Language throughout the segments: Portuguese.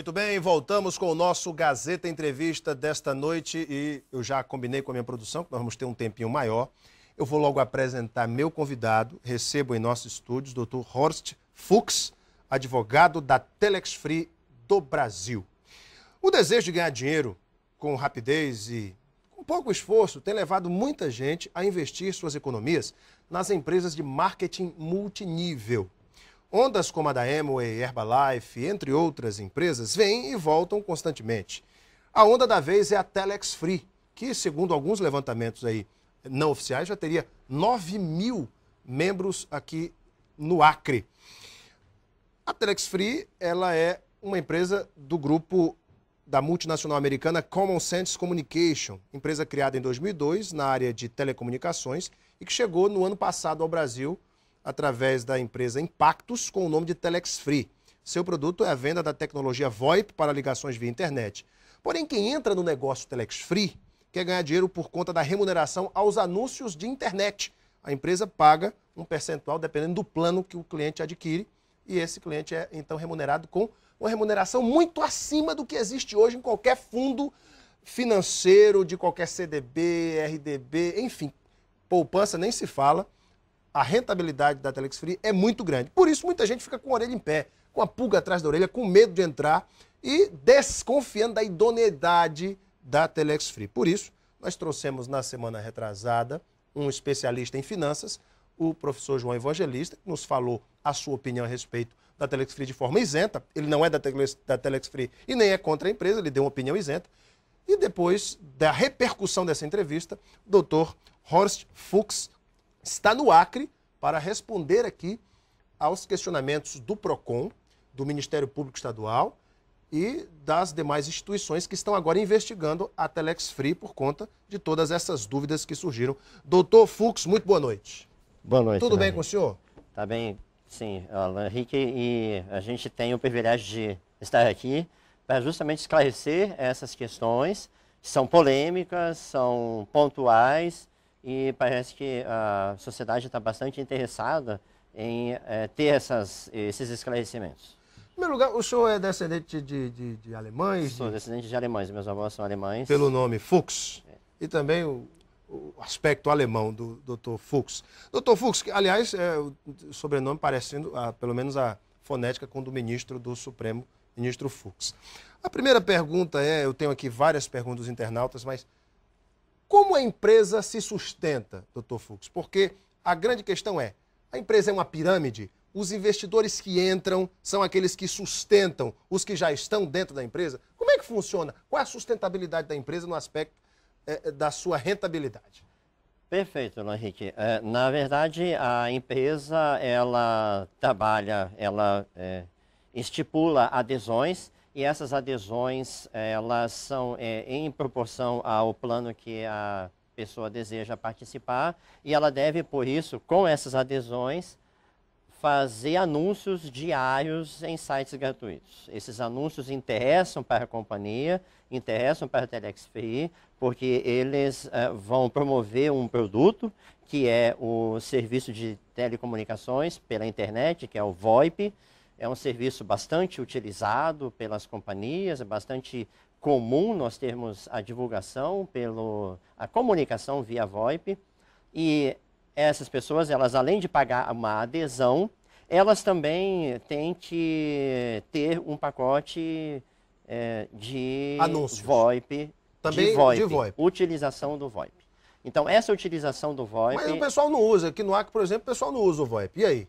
Muito bem, voltamos com o nosso Gazeta Entrevista desta noite e eu já combinei com a minha produção que nós vamos ter um tempinho maior. Eu vou logo apresentar meu convidado, recebo em nossos estúdios o Dr. Horst Fuchs, advogado da Telex Free do Brasil. O desejo de ganhar dinheiro com rapidez e com pouco esforço tem levado muita gente a investir suas economias nas empresas de marketing multinível. Ondas como a da Amway, Herbalife, entre outras empresas, vêm e voltam constantemente. A onda da vez é a Telex Free, que, segundo alguns levantamentos aí não oficiais, já teria 9 mil membros aqui no Acre. A Telex Free, ela é uma empresa do grupo da multinacional americana Common Sense Communication, empresa criada em 2002 na área de telecomunicações e que chegou no ano passado ao Brasil através da empresa Impactus, com o nome de Telex Free. Seu produto é a venda da tecnologia VoIP para ligações via internet. Porém, quem entra no negócio Telex Free quer ganhar dinheiro por conta da remuneração aos anúncios de internet. A empresa paga um percentual dependendo do plano que o cliente adquire e esse cliente é, então, remunerado com uma remuneração muito acima do que existe hoje em qualquer fundo financeiro, de qualquer CDB, RDB, enfim. Poupança nem se fala. A rentabilidade da Telex Free é muito grande. Por isso, muita gente fica com a orelha em pé, com a pulga atrás da orelha, com medo de entrar e desconfiando da idoneidade da Telex Free. Por isso, nós trouxemos na semana retrasada um especialista em finanças, o professor João Evangelista, que nos falou a sua opinião a respeito da Telex Free de forma isenta. Ele não é da Telex Free e nem é contra a empresa, ele deu uma opinião isenta. E depois da repercussão dessa entrevista, o Dr. Horst Fuchs está no Acre para responder aqui aos questionamentos do PROCON, do Ministério Público Estadual e das demais instituições que estão agora investigando a Telex Free por conta de todas essas dúvidas que surgiram. Doutor Fuchs, muito boa noite. Boa noite. Tudo bem com o senhor? Tá bem, sim, Alan Henrique, e a gente tem o privilégio de estar aqui para justamente esclarecer essas questões, que são polêmicas, são pontuais, e parece que a sociedade está bastante interessada em ter esses esclarecimentos. Em primeiro lugar, o senhor é descendente de alemães? Sou descendente de alemães, meus avós são alemães. Pelo nome Fuchs. E também o aspecto alemão do Dr. Fuchs. Dr. Fuchs, que, aliás, o sobrenome parecendo, pelo menos a fonética, com o do ministro do Supremo, ministro Fuchs. A primeira pergunta eu tenho aqui várias perguntas dos internautas, mas como a empresa se sustenta, Dr. Fuchs? Porque a grande questão é, a empresa é uma pirâmide? Os investidores que entram são aqueles que sustentam os que já estão dentro da empresa? Como é que funciona? Qual é a sustentabilidade da empresa no aspecto da sua rentabilidade? Perfeito, Henrique. Na verdade, a empresa, ela trabalha, ela estipula adesões, e essas adesões, elas são em proporção ao plano que a pessoa deseja participar, e ela deve, por isso, com essas adesões, fazer anúncios diários em sites gratuitos. Esses anúncios interessam para a companhia, interessam para a Telex Free, porque eles vão promover um produto, que é o serviço de telecomunicações pela internet, que é o VoIP. É um serviço bastante utilizado pelas companhias, é bastante comum nós termos a divulgação, a comunicação via VoIP. E essas pessoas, elas além de pagar uma adesão, elas também têm que ter um pacote de anúncios. VoIP, também de VoIP, utilização do VoIP. Então, essa utilização do VoIP... Mas o pessoal não usa, aqui no Acre, por exemplo, o pessoal não usa o VoIP, e aí?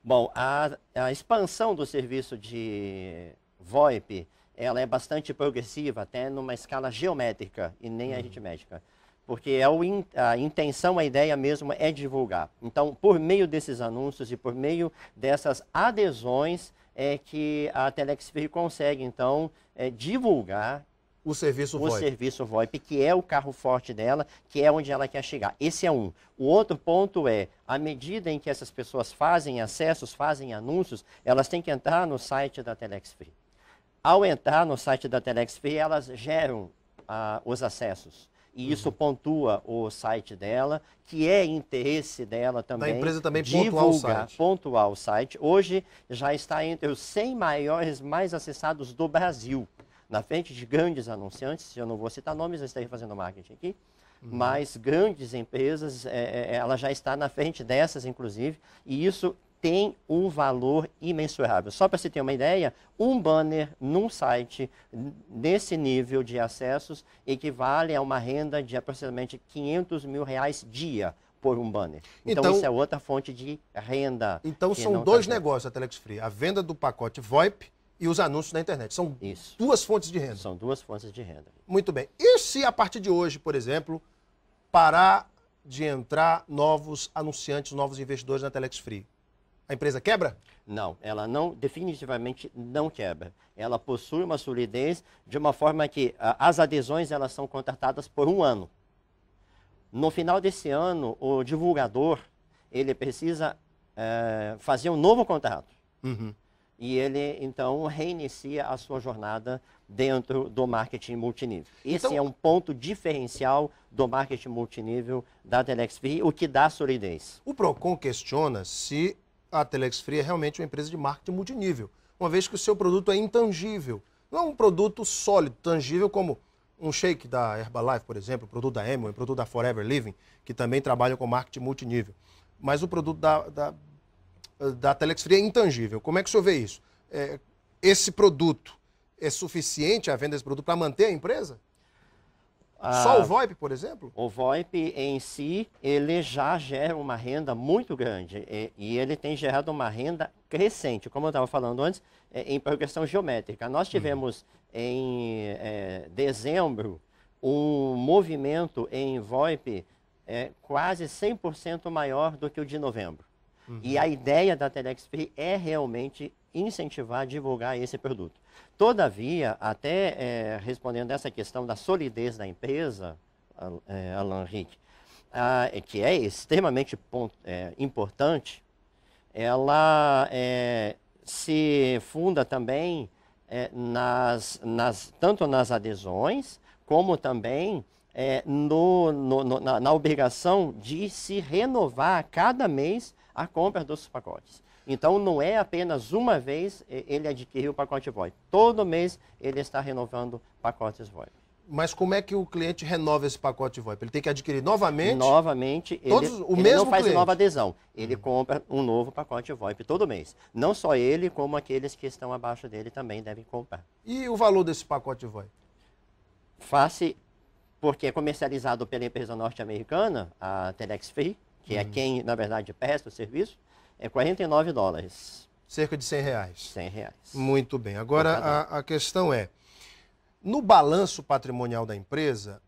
Bom, a expansão do serviço de VoIP, ela é bastante progressiva, até numa escala geométrica e nem aritmética. Porque a intenção, a ideia mesmo é divulgar. Então, por meio desses anúncios e por meio dessas adesões, é que a Telex Free consegue, então, divulgar o serviço VoIP, que é o carro forte dela, que é onde ela quer chegar. Esse é um. O outro ponto é, à medida em que essas pessoas fazem acessos, fazem anúncios, elas têm que entrar no site da Telex Free. Ao entrar no site da Telex Free, elas geram os acessos. e isso pontua o site dela, que é interesse dela também. Da empresa também pontuar o site. Hoje já está entre os 100 maiores mais acessados do Brasil, na frente de grandes anunciantes, eu não vou citar nomes, eu estarei fazendo marketing aqui, mas grandes empresas, ela já está na frente dessas, inclusive, e isso tem um valor imensurável. Só para você ter uma ideia, um banner num site nesse nível de acessos equivale a uma renda de aproximadamente R$500 mil dia por um banner. Então isso é outra fonte de renda. Então são dois negócios a Telex Free, a venda do pacote VoIP e os anúncios na internet. São duas fontes de renda. São duas fontes de renda. Muito bem. E se a partir de hoje, por exemplo, parar de entrar novos anunciantes, novos investidores na Telex Free? A empresa quebra? Não, ela não, definitivamente não quebra. Ela possui uma solidez de uma forma que as adesões elas são contratadas por um ano. No final desse ano, o divulgador ele precisa fazer um novo contrato. E ele, então, reinicia a sua jornada dentro do marketing multinível. Esse é um ponto diferencial do marketing multinível da Telex Free, o que dá solidez. O Procon questiona se a Telex Free é realmente uma empresa de marketing multinível, uma vez que o seu produto é intangível. Não é um produto sólido, tangível, como um shake da Herbalife, por exemplo, o produto da Amway, o produto da Forever Living, que também trabalham com marketing multinível. Mas o produto da Telex Free é intangível. Como é que o senhor vê isso? Esse produto é suficiente, a venda desse produto, para manter a empresa? Só o VoIP, por exemplo? O VoIP em si, ele já gera uma renda muito grande e ele tem gerado uma renda crescente, como eu estava falando antes, em progressão geométrica. Nós tivemos em dezembro um movimento em VoIP quase 100% maior do que o de novembro. E a ideia da Telex Free é realmente incentivar, divulgar esse produto. Todavia, até respondendo essa questão da solidez da empresa, Alan Henrique, que é extremamente importante, ela se funda também tanto nas adesões, como também na obrigação de se renovar a cada mês a compra dos pacotes. Então, não é apenas uma vez ele adquiriu o pacote VoIP. Todo mês ele está renovando pacotes VoIP. Mas como é que o cliente renova esse pacote VoIP? Ele tem que adquirir novamente? Novamente, ele não faz nova adesão. Ele compra um novo pacote VoIP todo mês. Não só ele, como aqueles que estão abaixo dele também devem comprar. E o valor desse pacote VoIP? Porque é comercializado pela empresa norte-americana, a Telex Free, que é quem, na verdade, presta o serviço, é $49. Cerca de R$100. R$100. Muito bem. Agora, a questão é, no balanço patrimonial da empresa,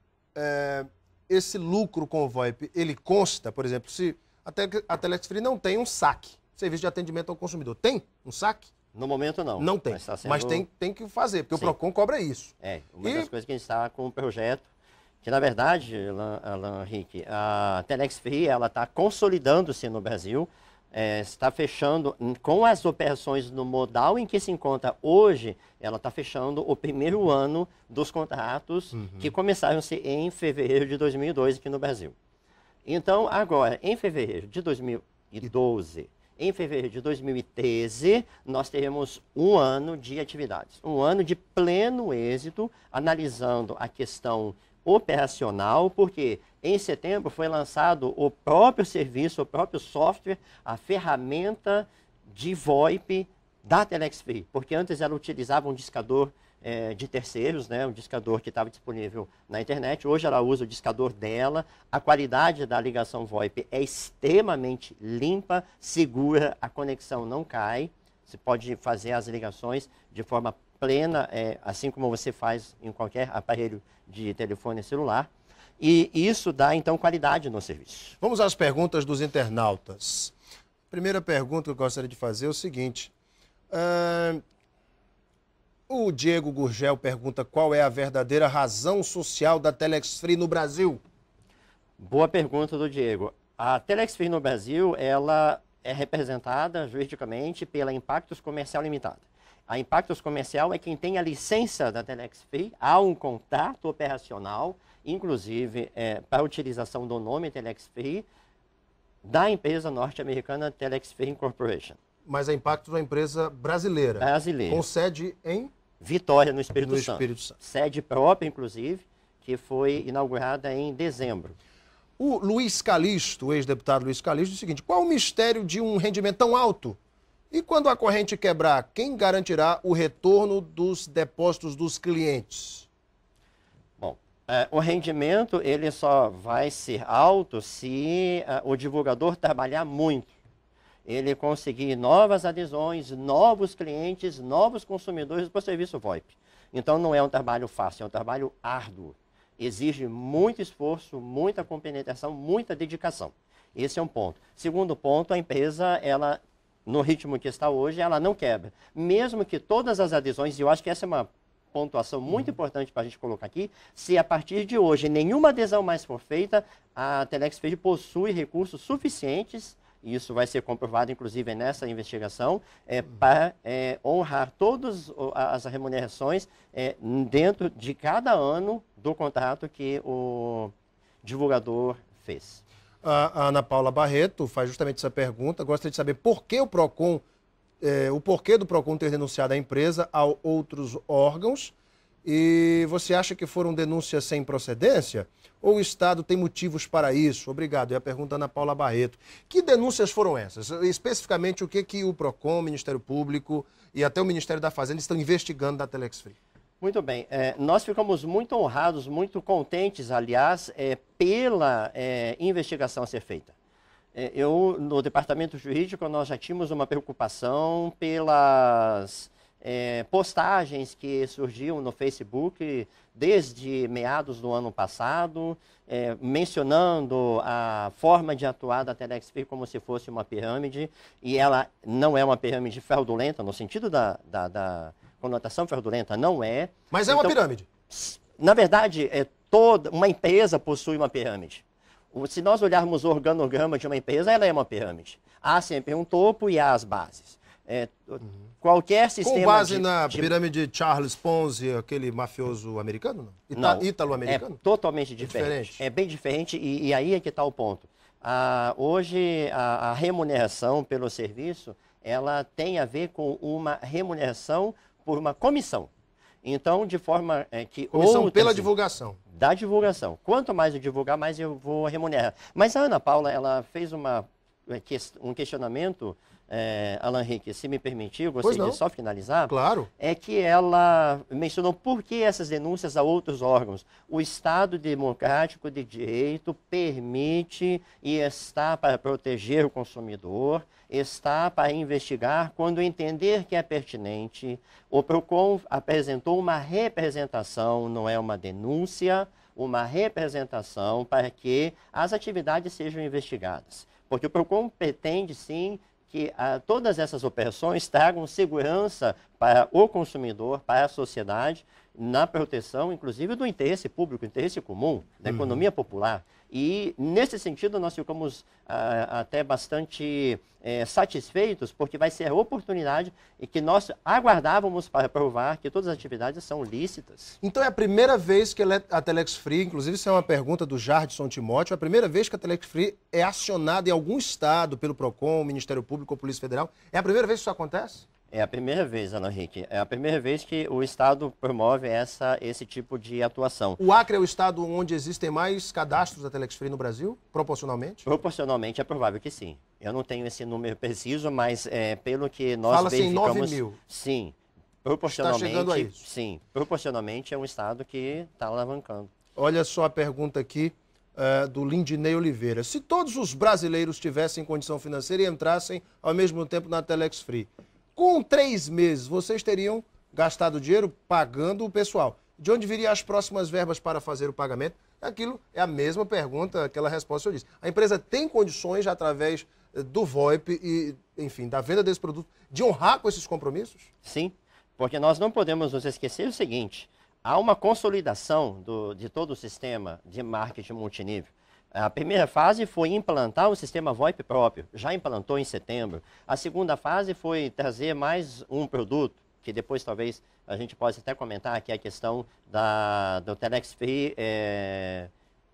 esse lucro com o VoIP, ele consta, por exemplo, se a Telex Free não tem um saque, serviço de atendimento ao consumidor, tem um saque? No momento não. Não tem, mas tem que fazer, porque o Procon cobra isso. Uma das coisas que a gente está com um projeto, que na verdade, Alan Henrique, a Telex Free ela está consolidando-se no Brasil, está fechando com as operações no modal em que se encontra hoje, ela está fechando o primeiro ano dos contratos que começaram-se em fevereiro de 2002 aqui no Brasil. Então, agora, em fevereiro de 2012, em fevereiro de 2013, nós teremos um ano de atividades, um ano de pleno êxito, analisando a questão operacional, porque em setembro foi lançado o próprio serviço, o próprio software, a ferramenta de VoIP da Telex Free, porque antes ela utilizava um discador de terceiros, né, um discador que estava disponível na internet, hoje ela usa o discador dela, a qualidade da ligação VoIP é extremamente limpa, segura, a conexão não cai, você pode fazer as ligações de forma plena, assim como você faz em qualquer aparelho de telefone celular. E isso dá, então, qualidade no serviço. Vamos às perguntas dos internautas. Primeira pergunta que eu gostaria de fazer é o seguinte. O Diego Gurgel pergunta qual é a verdadeira razão social da Telex Free no Brasil? Boa pergunta do Diego. A Telex Free no Brasil, ela é representada juridicamente pela Impactos Comercial Limitada. A Impactos Comercial é quem tem a licença da Telex Free, há um contrato operacional, inclusive para a utilização do nome Telex Free, da empresa norte-americana Telex Free Incorporation. Mas a Impactos é uma empresa brasileira. Brasileira. Com sede em Vitória, no Espírito no Santo. Espírito Santo. Sede própria, inclusive, que foi inaugurada em dezembro. O Luiz Calixto, o ex-deputado Luiz Calixto, diz o seguinte: qual o mistério de um rendimento tão alto? E quando a corrente quebrar, quem garantirá o retorno dos depósitos dos clientes? Bom, o rendimento ele só vai ser alto se o divulgador trabalhar muito. Ele conseguir novas adesões, novos clientes, novos consumidores para o serviço VoIP. Então não é um trabalho fácil, é um trabalho árduo. Exige muito esforço, muita compenetração, muita dedicação. Esse é um ponto. Segundo ponto, a empresa, ela, no ritmo que está hoje, ela não quebra. Mesmo que todas as adesões, e eu acho que essa é uma pontuação muito importante para a gente colocar aqui, se a partir de hoje nenhuma adesão mais for feita, a Telex Free possui recursos suficientes, e isso vai ser comprovado, inclusive, nessa investigação, para honrar todas as remunerações dentro de cada ano do contrato que o divulgador fez. A Ana Paula Barreto faz justamente essa pergunta. Gostaria de saber por que o PROCON, o porquê do PROCON ter denunciado a empresa a outros órgãos. E você acha que foram denúncias sem procedência? Ou o Estado tem motivos para isso? Obrigado. E a pergunta Ana Paula Barreto. Que denúncias foram essas? Especificamente, o que o PROCON, o Ministério Público e até o Ministério da Fazenda estão investigando da Telex Free? Muito bem. Nós ficamos muito honrados, muito contentes, aliás, pela investigação a ser feita. No departamento jurídico, nós já tínhamos uma preocupação pelas postagens que surgiam no Facebook desde meados do ano passado, mencionando a forma de atuar da Telex Free como se fosse uma pirâmide, e ela não é uma pirâmide fraudulenta, no sentido da conotação fraudulenta, não é. Mas é uma pirâmide. Na verdade, toda uma empresa possui uma pirâmide. Se nós olharmos o organograma de uma empresa, ela é uma pirâmide. Há sempre um topo e há as bases. Qualquer sistema com base na pirâmide de Charles Ponzi, aquele mafioso americano? Não, ítalo-americano? É totalmente diferente. É bem diferente e aí é que está o ponto. Hoje, a remuneração pelo serviço, ela tem a ver com uma remuneração por uma comissão. Então, de forma que... Comissão pela divulgação. Da divulgação. Quanto mais eu divulgar, mais eu vou remunerar. Mas a Ana Paula, ela fez um questionamento, Alan Henrique, se me permitir, eu gostaria de só finalizar. Claro. É que ela mencionou por que essas denúncias a outros órgãos. O Estado Democrático de Direito permite e está para proteger o consumidor, está para investigar quando entender que é pertinente. O PROCON apresentou uma representação, não é uma denúncia, uma representação para que as atividades sejam investigadas. Porque o PROCON pretende, sim, que todas essas operações tragam segurança para o consumidor, para a sociedade, na proteção, inclusive, do interesse público, interesse comum, da economia popular. E, nesse sentido, nós ficamos até bastante satisfeitos, porque vai ser a oportunidade e que nós aguardávamos para provar que todas as atividades são lícitas. Então é a primeira vez que a Telex Free, inclusive isso é uma pergunta do Jardson Timóteo, é a primeira vez que a Telex Free é acionada em algum estado pelo PROCON, Ministério Público ou Polícia Federal. É a primeira vez que isso acontece? É a primeira vez, Alan Henrique. É a primeira vez que o Estado promove esse tipo de atuação. O Acre é o estado onde existem mais cadastros da Telex Free no Brasil, proporcionalmente? Proporcionalmente é provável que sim. Eu não tenho esse número preciso, mas pelo que nós verificamos... Fala-se em 9 mil. Sim. Proporcionalmente, está chegando a isso. Sim. Proporcionalmente é um estado que está alavancando. Olha só a pergunta aqui do Lindinei Oliveira. Se todos os brasileiros tivessem condição financeira e entrassem ao mesmo tempo na Telex Free, com 3 meses, vocês teriam gastado dinheiro pagando o pessoal. De onde viriam as próximas verbas para fazer o pagamento? Aquilo é a mesma pergunta, aquela resposta que eu disse. A empresa tem condições, através do VoIP e, enfim, da venda desse produto, de honrar com esses compromissos? Sim, porque nós não podemos nos esquecer o seguinte, há uma consolidação de todo o sistema de marketing multinível. A primeira fase foi implantar o sistema VoIP próprio, já implantou em setembro. A segunda fase foi trazer mais um produto, que depois talvez a gente possa até comentar, que é a questão do Telex Free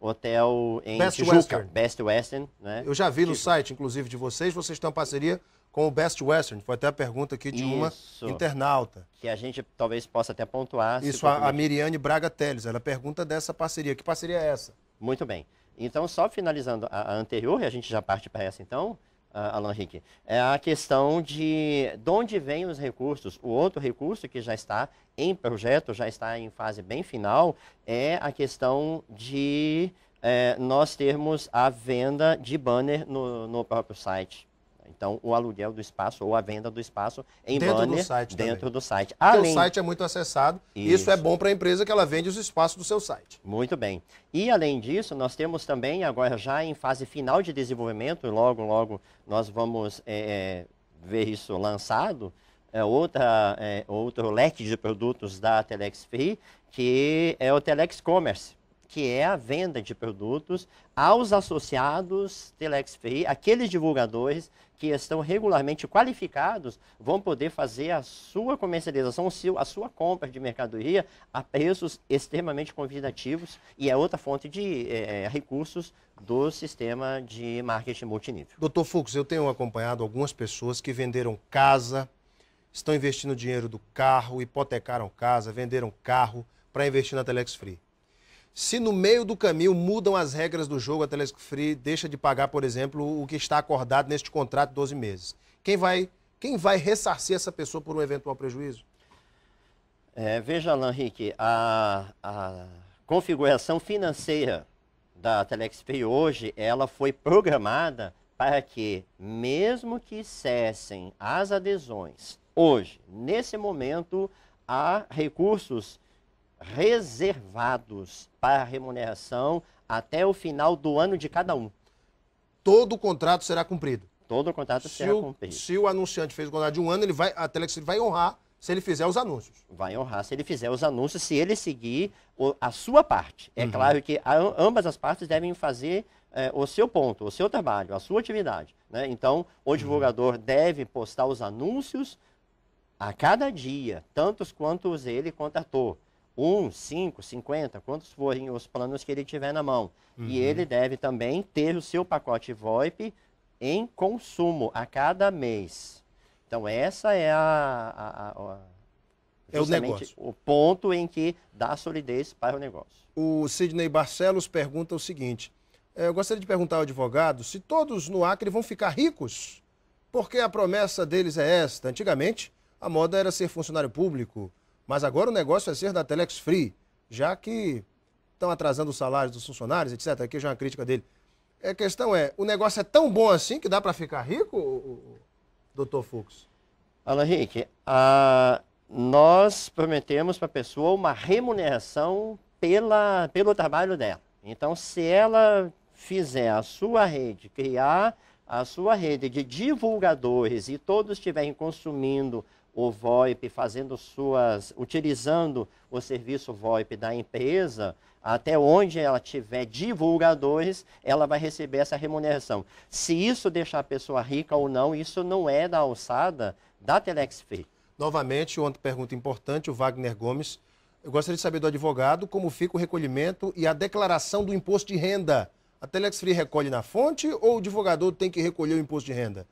Hotel em Best Tijuca, Western. Best Western, né? Eu já vi no site, inclusive, de vocês têm uma parceria com o Best Western. Foi até a pergunta aqui de uma internauta. Que a gente talvez possa até pontuar. Isso, a Miriane Braga Teles, ela pergunta dessa parceria. Que parceria é essa? Muito bem. Então, só finalizando a anterior, e a gente já parte para essa então, Alan Henrique, é a questão de onde vêm os recursos. O outro recurso que já está em projeto, já está em fase bem final, é a questão de nós termos a venda de banner no próprio site. Então, o aluguel do espaço ou a venda do espaço em banner dentro do site. Porque o site é muito acessado e isso é bom para a empresa que ela vende os espaços do seu site. Muito bem. E, além disso, nós temos também, agora já em fase final de desenvolvimento, logo, logo nós vamos ver isso lançado, outro leque de produtos da Telex Free, que é o Telex Commerce, que é a venda de produtos aos associados Telex Free, aqueles divulgadores que estão regularmente qualificados, vão poder fazer a sua comercialização, a sua compra de mercadoria a preços extremamente convidativos e é outra fonte de recursos do sistema de marketing multinível. Doutor Fux, eu tenho acompanhado algumas pessoas que venderam casa, estão investindo dinheiro do carro, hipotecaram casa, venderam carro para investir na Telex Free. Se no meio do caminho mudam as regras do jogo, a Telex Free deixa de pagar, por exemplo, o que está acordado neste contrato de 12 meses. Quem vai ressarcir essa pessoa por um eventual prejuízo? Veja, Alan Henrique, a configuração financeira da Telex Free hoje, ela foi programada para que, mesmo que cessem as adesões, hoje, nesse momento, há recursos reservados para remuneração até o final do ano de cada um. Todo o contrato será cumprido? Todo o contrato será cumprido. Se o anunciante fez o contrato de um ano, a Telex vai honrar se ele fizer os anúncios. Vai honrar se ele fizer os anúncios, se ele seguir a sua parte. É claro que ambas as partes devem fazer o seu ponto, o seu trabalho, a sua atividade, né? Então, o divulgador deve postar os anúncios a cada dia, tantos quantos ele contratou. 1, 5, 50, quantos forem os planos que ele tiver na mão. E ele deve também ter o seu pacote VoIP em consumo a cada mês. Então, essa é o negócio. O ponto em que dá solidez para o negócio. O Sidney Barcelos pergunta o seguinte, eu gostaria de perguntar ao advogado se todos no Acre vão ficar ricos, porque a promessa deles é esta. Antigamente, a moda era ser funcionário público, mas agora o negócio é ser da Telex Free, já que estão atrasando os salários dos funcionários, etc. Aqui já é uma crítica dele. A questão é, o negócio é tão bom assim que dá para ficar rico, doutor Fux? Alan Henrique, nós prometemos para a pessoa uma remuneração pelo trabalho dela. Então, se ela fizer a sua rede, criar a sua rede de divulgadores e todos estiverem consumindo o VoIP, utilizando o serviço VoIP da empresa, até onde ela tiver divulgadores, ela vai receber essa remuneração. Se isso deixar a pessoa rica ou não, isso não é da alçada da Telex Free. Novamente, outra pergunta importante, o Wagner Gomes. Eu gostaria de saber do advogado como fica o recolhimento e a declaração do imposto de renda. A Telex Free recolhe na fonte ou o divulgador tem que recolher o imposto de renda?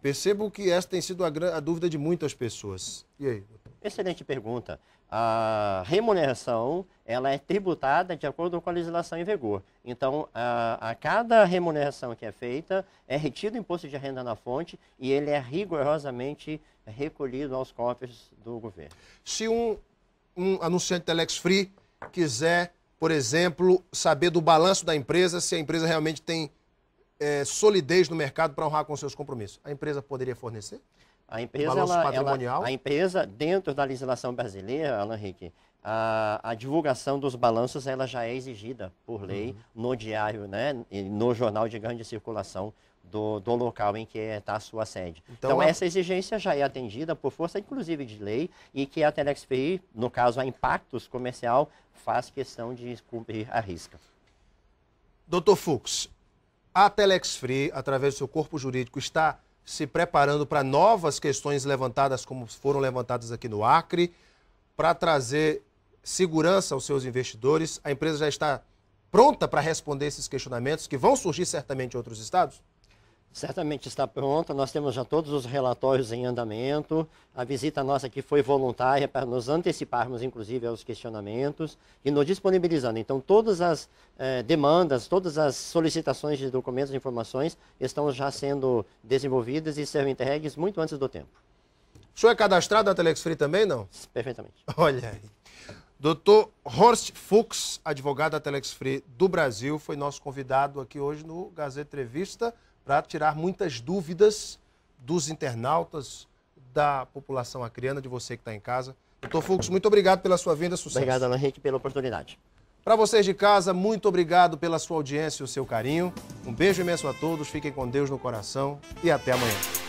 Percebo que essa tem sido a dúvida de muitas pessoas. E aí, doutor? Excelente pergunta. A remuneração, ela é tributada de acordo com a legislação em vigor. Então, a cada remuneração que é feita, é retido o imposto de renda na fonte e ele é rigorosamente recolhido aos cofres do governo. Se um anunciante Telex Free quiser, por exemplo, saber do balanço da empresa, se a empresa realmente tem solidez no mercado para honrar com seus compromissos, a empresa poderia fornecer? A empresa, a empresa, dentro da legislação brasileira, Alan Henrique, a divulgação dos balanços ela já é exigida por lei no diário, né, no jornal de grande circulação do local em que está a sua sede. Então, essa exigência já é atendida por força, inclusive, de lei, e que a Telex Free, no caso a Impactos Comercial, faz questão de cumprir a risca. Doutor Fux, a Telex Free, através do seu corpo jurídico, está se preparando para novas questões levantadas, como foram levantadas aqui no Acre, para trazer segurança aos seus investidores. A empresa já está pronta para responder esses questionamentos que vão surgir certamente em outros estados? Certamente está pronta, nós temos já todos os relatórios em andamento, a visita nossa aqui foi voluntária para nos anteciparmos, inclusive, aos questionamentos e nos disponibilizando. Então, todas as demandas, todas as solicitações de documentos e informações estão já sendo desenvolvidas e serão entregues muito antes do tempo. O senhor é cadastrado na Telex Free também, não? Perfeitamente. Olha aí. Dr. Horst Fuchs, advogado da Telex Free do Brasil, foi nosso convidado aqui hoje no Gazeta Entrevista, para tirar muitas dúvidas dos internautas, da população acreana, de você que está em casa. Doutor Fuchs, muito obrigado pela sua vinda, sucesso. Obrigado, Alan Henrique, pela oportunidade. Para vocês de casa, muito obrigado pela sua audiência e o seu carinho. Um beijo imenso a todos, fiquem com Deus no coração e até amanhã.